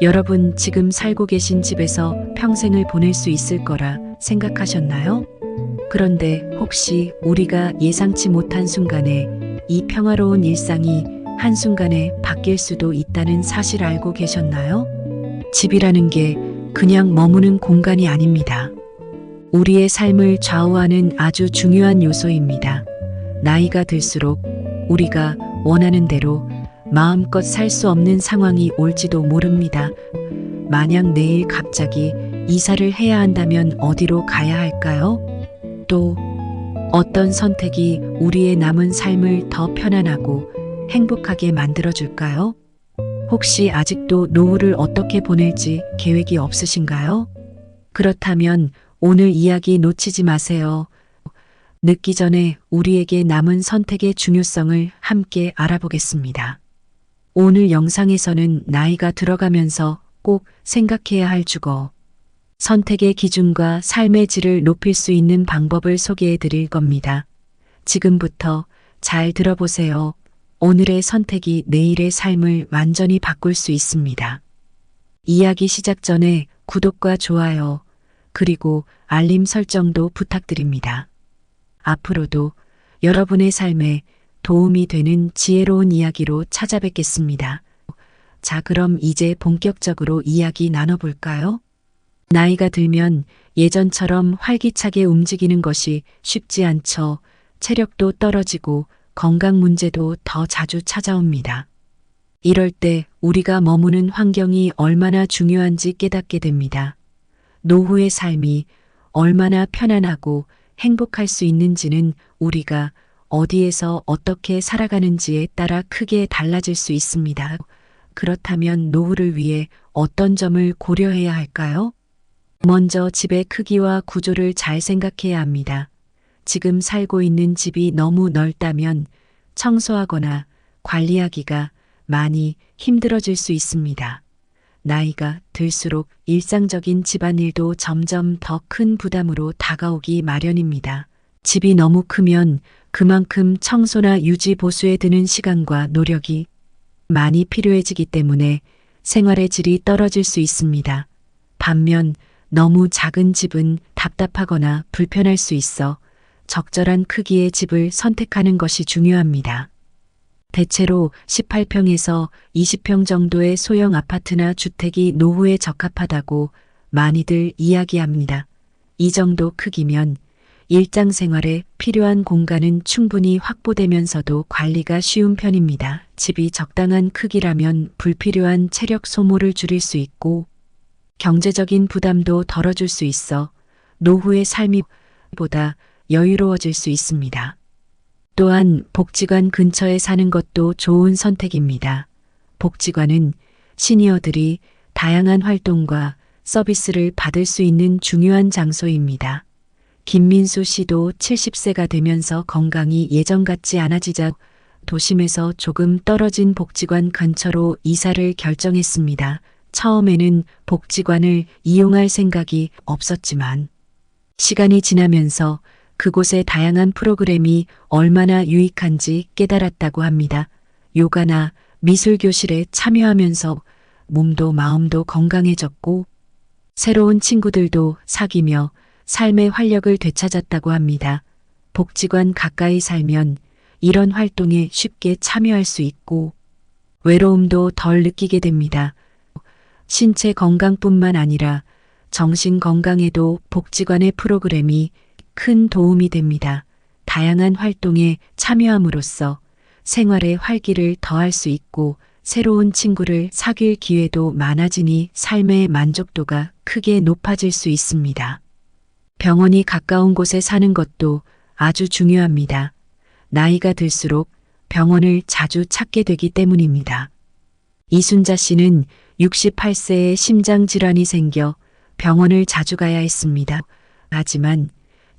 여러분 지금 살고 계신 집에서 평생을 보낼 수 있을 거라 생각하셨나요? 그런데 혹시 우리가 예상치 못한 순간에 이 평화로운 일상이 한순간에 바뀔 수도 있다는 사실 알고 계셨나요? 집이라는 게 그냥 머무는 공간이 아닙니다. 우리의 삶을 좌우하는 아주 중요한 요소입니다. 나이가 들수록 우리가 원하는 대로 마음껏 살 수 없는 상황이 올지도 모릅니다. 만약 내일 갑자기 이사를 해야 한다면 어디로 가야 할까요? 또 어떤 선택이 우리의 남은 삶을 더 편안하고 행복하게 만들어줄까요? 혹시 아직도 노후를 어떻게 보낼지 계획이 없으신가요? 그렇다면 오늘 이야기 놓치지 마세요. 늦기 전에 우리에게 남은 선택의 중요성을 함께 알아보겠습니다. 오늘 영상에서는 나이가 들어가면서 꼭 생각해야 할 주거, 선택의 기준과 삶의 질을 높일 수 있는 방법을 소개해 드릴 겁니다. 지금부터 잘 들어보세요. 오늘의 선택이 내일의 삶을 완전히 바꿀 수 있습니다. 이야기 시작 전에 구독과 좋아요, 그리고 알림 설정도 부탁드립니다. 앞으로도 여러분의 삶에 도움이 되는 지혜로운 이야기로 찾아뵙겠습니다. 자, 그럼 이제 본격적으로 이야기 나눠볼까요? 나이가 들면 예전처럼 활기차게 움직이는 것이 쉽지 않죠. 체력도 떨어지고 건강 문제도 더 자주 찾아옵니다. 이럴 때 우리가 머무는 환경이 얼마나 중요한지 깨닫게 됩니다. 노후의 삶이 얼마나 편안하고 행복할 수 있는지는 우리가 어디에서 어떻게 살아가는지에 따라 크게 달라질 수 있습니다. 그렇다면 노후를 위해 어떤 점을 고려해야 할까요? 먼저 집의 크기와 구조를 잘 생각해야 합니다. 지금 살고 있는 집이 너무 넓다면 청소하거나 관리하기가 많이 힘들어질 수 있습니다. 나이가 들수록 일상적인 집안일도 점점 더 큰 부담으로 다가오기 마련입니다. 집이 너무 크면 그만큼 청소나 유지 보수에 드는 시간과 노력이 많이 필요해지기 때문에 생활의 질이 떨어질 수 있습니다. 반면 너무 작은 집은 답답하거나 불편할 수 있어 적절한 크기의 집을 선택하는 것이 중요합니다. 대체로 18평에서 20평 정도의 소형 아파트나 주택이 노후에 적합하다고 많이들 이야기합니다. 이 정도 크기면 일상생활에 필요한 공간은 충분히 확보되면서도 관리가 쉬운 편입니다. 집이 적당한 크기라면 불필요한 체력 소모를 줄일 수 있고 경제적인 부담도 덜어줄 수 있어 노후의 삶이 보다 여유로워질 수 있습니다. 또한 복지관 근처에 사는 것도 좋은 선택입니다. 복지관은 시니어들이 다양한 활동과 서비스를 받을 수 있는 중요한 장소입니다. 김민수 씨도 70세가 되면서 건강이 예전 같지 않아지자 도심에서 조금 떨어진 복지관 근처로 이사를 결정했습니다. 처음에는 복지관을 이용할 생각이 없었지만 시간이 지나면서 그곳의 다양한 프로그램이 얼마나 유익한지 깨달았다고 합니다. 요가나 미술 교실에 참여하면서 몸도 마음도 건강해졌고 새로운 친구들도 사귀며 삶의 활력을 되찾았다고 합니다. 복지관 가까이 살면 이런 활동에 쉽게 참여할 수 있고 외로움도 덜 느끼게 됩니다. 신체 건강뿐만 아니라 정신 건강에도 복지관의 프로그램이 큰 도움이 됩니다. 다양한 활동에 참여함으로써 생활의 활기를 더할 수 있고 새로운 친구를 사귈 기회도 많아지니 삶의 만족도가 크게 높아질 수 있습니다. 병원이 가까운 곳에 사는 것도 아주 중요합니다. 나이가 들수록 병원을 자주 찾게 되기 때문입니다. 이순자 씨는 68세에 심장질환이 생겨 병원을 자주 가야 했습니다. 하지만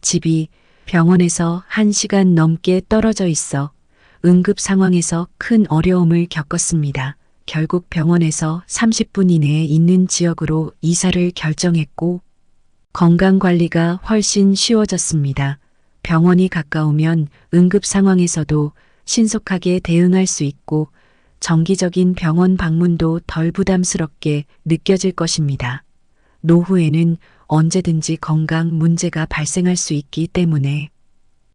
집이 병원에서 1시간 넘게 떨어져 있어 응급 상황에서 큰 어려움을 겪었습니다. 결국 병원에서 30분 이내에 있는 지역으로 이사를 결정했고 건강관리가 훨씬 쉬워졌습니다. 병원이 가까우면 응급 상황에서도 신속하게 대응할 수 있고 정기적인 병원 방문도 덜 부담스럽게 느껴질 것입니다. 노후에는 언제든지 건강 문제가 발생할 수 있기 때문에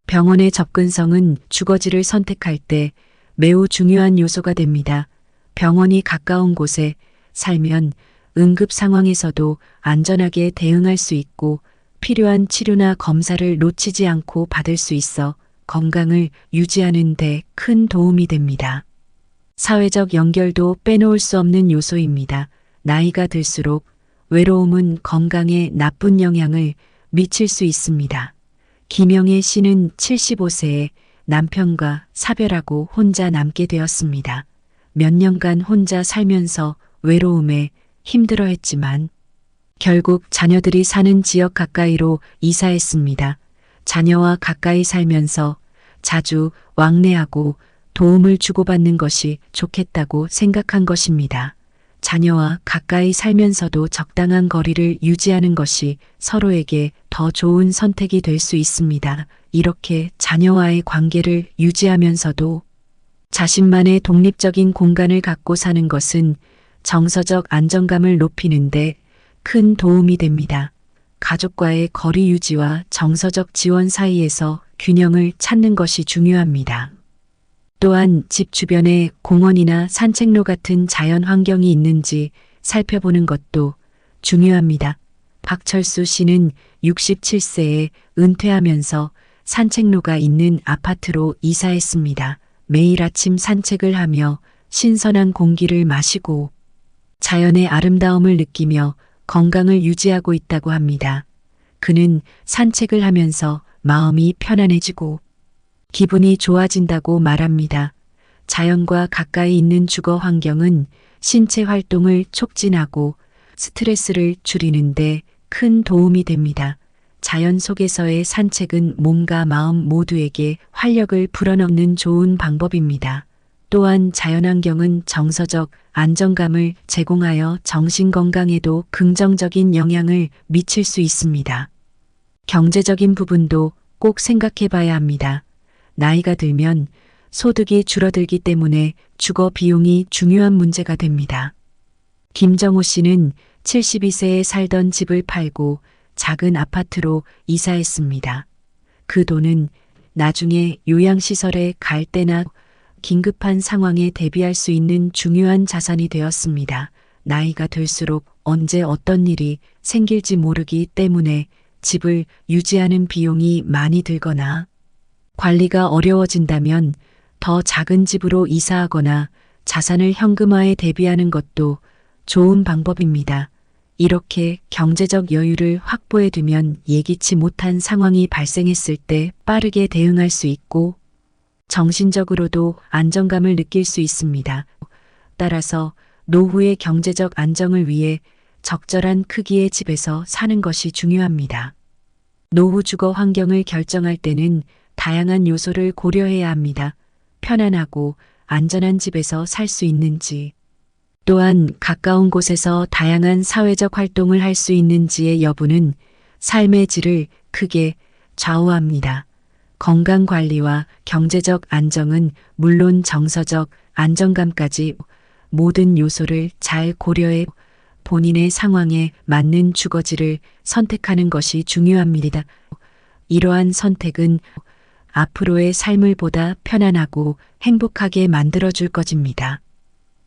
병원의 접근성은 주거지를 선택할 때 매우 중요한 요소가 됩니다. 병원이 가까운 곳에 살면 응급 상황에서도 안전하게 대응할 수 있고 필요한 치료나 검사를 놓치지 않고 받을 수 있어 건강을 유지하는 데 큰 도움이 됩니다. 사회적 연결도 빼놓을 수 없는 요소입니다. 나이가 들수록 외로움은 건강에 나쁜 영향을 미칠 수 있습니다. 김영애 씨는 75세에 남편과 사별하고 혼자 남게 되었습니다. 몇 년간 혼자 살면서 외로움에 힘들어했지만 결국 자녀들이 사는 지역 가까이로 이사했습니다. 자녀와 가까이 살면서 자주 왕래하고 도움을 주고받는 것이 좋겠다고 생각한 것입니다. 자녀와 가까이 살면서도 적당한 거리를 유지하는 것이 서로에게 더 좋은 선택이 될 수 있습니다. 이렇게 자녀와의 관계를 유지하면서도 자신만의 독립적인 공간을 갖고 사는 것은 정서적 안정감을 높이는데 큰 도움이 됩니다. 가족과의 거리 유지와 정서적 지원 사이에서 균형을 찾는 것이 중요합니다. 또한 집 주변에 공원이나 산책로 같은 자연 환경이 있는지 살펴보는 것도 중요합니다. 박철수 씨는 67세에 은퇴하면서 산책로가 있는 아파트로 이사했습니다. 매일 아침 산책을 하며 신선한 공기를 마시고 자연의 아름다움을 느끼며 건강을 유지하고 있다고 합니다. 그는 산책을 하면서 마음이 편안해지고 기분이 좋아진다고 말합니다. 자연과 가까이 있는 주거 환경은 신체 활동을 촉진하고 스트레스를 줄이는데 큰 도움이 됩니다. 자연 속에서의 산책은 몸과 마음 모두에게 활력을 불어넣는 좋은 방법입니다. 또한 자연환경은 정서적 안정감을 제공하여 정신건강에도 긍정적인 영향을 미칠 수 있습니다. 경제적인 부분도 꼭 생각해 봐야 합니다. 나이가 들면 소득이 줄어들기 때문에 주거 비용이 중요한 문제가 됩니다. 김정호 씨는 72세에 살던 집을 팔고 작은 아파트로 이사했습니다. 그 돈은 나중에 요양시설에 갈 때나 긴급한 상황에 대비할 수 있는 중요한 자산이 되었습니다. 나이가 들수록 언제 어떤 일이 생길지 모르기 때문에 집을 유지하는 비용이 많이 들거나 관리가 어려워진다면 더 작은 집으로 이사하거나 자산을 현금화에 대비하는 것도 좋은 방법입니다. 이렇게 경제적 여유를 확보해 두면 예기치 못한 상황이 발생했을 때 빠르게 대응할 수 있고 정신적으로도 안정감을 느낄 수 있습니다. 따라서 노후의 경제적 안정을 위해 적절한 크기의 집에서 사는 것이 중요합니다. 노후 주거 환경을 결정할 때는 다양한 요소를 고려해야 합니다. 편안하고 안전한 집에서 살 수 있는지, 또한 가까운 곳에서 다양한 사회적 활동을 할 수 있는지의 여부는 삶의 질을 크게 좌우합니다. 건강관리와 경제적 안정은 물론 정서적 안정감까지 모든 요소를 잘 고려해 본인의 상황에 맞는 주거지를 선택하는 것이 중요합니다. 이러한 선택은 앞으로의 삶을 보다 편안하고 행복하게 만들어줄 것입니다.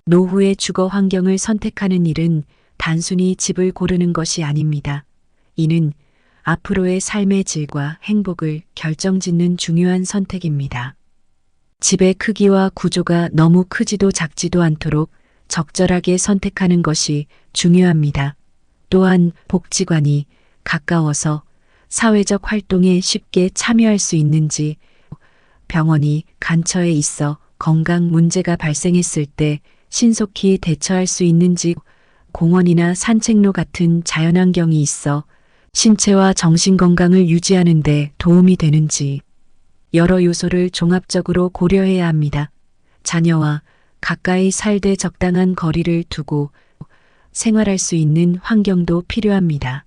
노후의 주거 환경을 선택하는 일은 단순히 집을 고르는 것이 아닙니다. 이는 앞으로의 삶의 질과 행복을 결정짓는 중요한 선택입니다. 집의 크기와 구조가 너무 크지도 작지도 않도록 적절하게 선택하는 것이 중요합니다. 또한 복지관이 가까워서 사회적 활동에 쉽게 참여할 수 있는지, 병원이 근처에 있어 건강 문제가 발생했을 때 신속히 대처할 수 있는지, 공원이나 산책로 같은 자연환경이 있어 신체와 정신 건강을 유지하는 데 도움이 되는지 여러 요소를 종합적으로 고려해야 합니다. 자녀와 가까이 살되 적당한 거리를 두고 생활할 수 있는 환경도 필요합니다.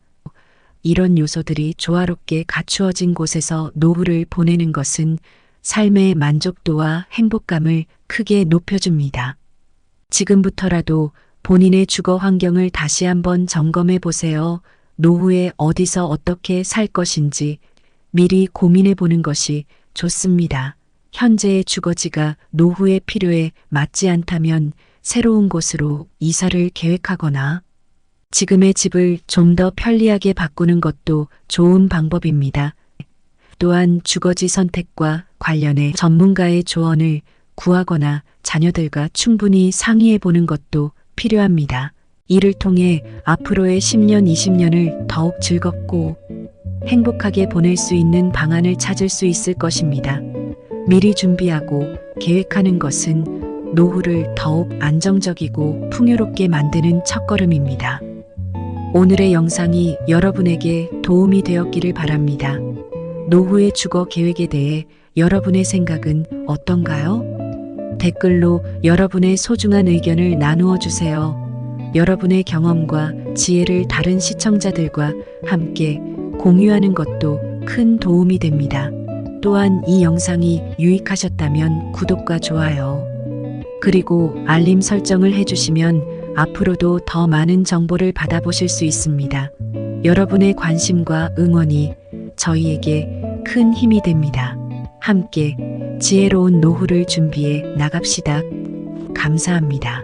이런 요소들이 조화롭게 갖추어진 곳에서 노후를 보내는 것은 삶의 만족도와 행복감을 크게 높여줍니다. 지금부터라도 본인의 주거 환경을 다시 한번 점검해 보세요. 노후에 어디서 어떻게 살 것인지 미리 고민해 보는 것이 좋습니다. 현재의 주거지가 노후의 필요에 맞지 않다면 새로운 곳으로 이사를 계획하거나 지금의 집을 좀 더 편리하게 바꾸는 것도 좋은 방법입니다. 또한 주거지 선택과 관련해 전문가의 조언을 구하거나 자녀들과 충분히 상의해 보는 것도 필요합니다. 이를 통해 앞으로의 10년, 20년을 더욱 즐겁고 행복하게 보낼 수 있는 방안을 찾을 수 있을 것입니다. 미리 준비하고 계획하는 것은 노후를 더욱 안정적이고 풍요롭게 만드는 첫걸음입니다. 오늘의 영상이 여러분에게 도움이 되었기를 바랍니다. 노후의 주거 계획에 대해 여러분의 생각은 어떤가요? 댓글로 여러분의 소중한 의견을 나누어 주세요. 여러분의 경험과 지혜를 다른 시청자들과 함께 공유하는 것도 큰 도움이 됩니다. 또한 이 영상이 유익하셨다면 구독과 좋아요, 그리고 알림 설정을 해주시면 앞으로도 더 많은 정보를 받아보실 수 있습니다. 여러분의 관심과 응원이 저희에게 큰 힘이 됩니다. 함께 지혜로운 노후를 준비해 나갑시다. 감사합니다.